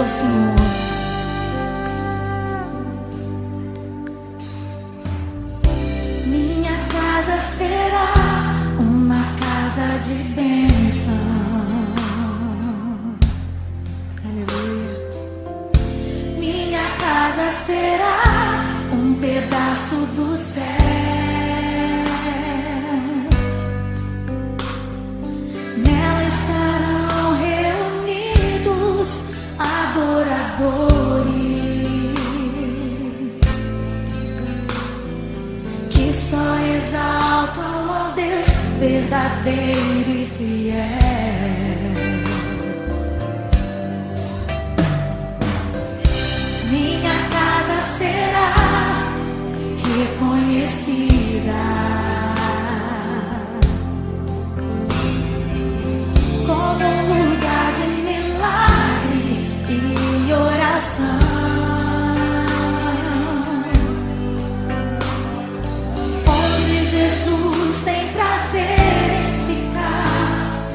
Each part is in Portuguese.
Senhor. Minha casa será uma casa de bênção. Aleluia. Minha casa será um pedaço do céu. Nela estarão reunidos adoradores que só exaltam ao Deus verdadeiro e fiel. Minha casa será reconhecida como um lugar de milagre e oração, onde Jesus tem prazer em ficar,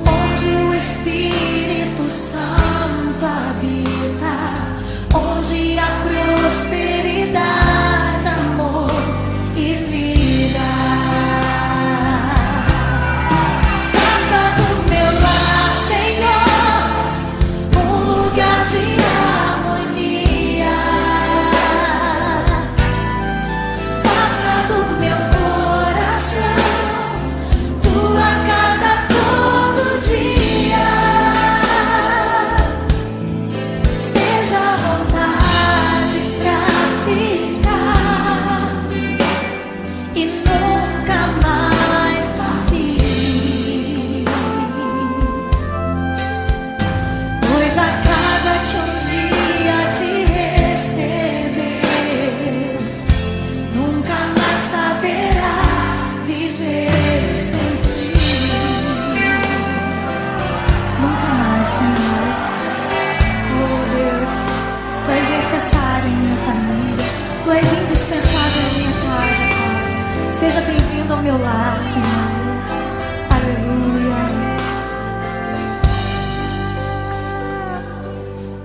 onde o Espírito Santo habita, onde há prosperidade, amor e vida. Faça do meu lar, Senhor, um lugar de harmonia. Faça do meu coração tua casa todo dia. Esteja à vontade pra ficar e nunca mais partir, pois a casa que um dia te recebeu nunca mais saberá viver sem ti. Nunca mais, Senhor. Oh Deus, Tu és necessário em minha família, Tu és indispensável em minha casa, Pai. Seja bem-vindo ao meu lar, Senhor. Aleluia.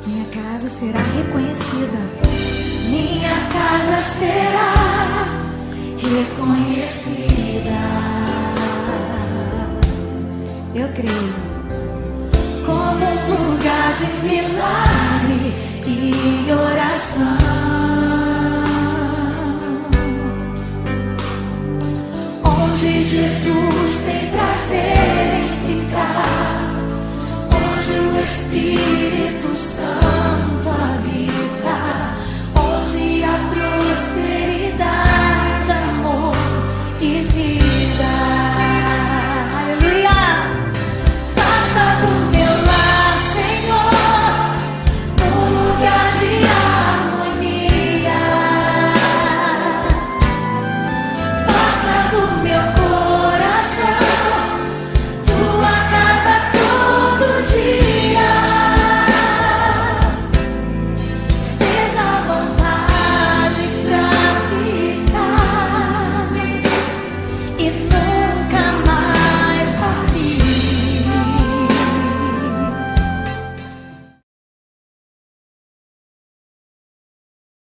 Minha casa será reconhecida. Minha casa será reconhecida. Eu creio. Como um lugar de milagre e oração, onde Jesus tem prazer em ficar, onde o Espírito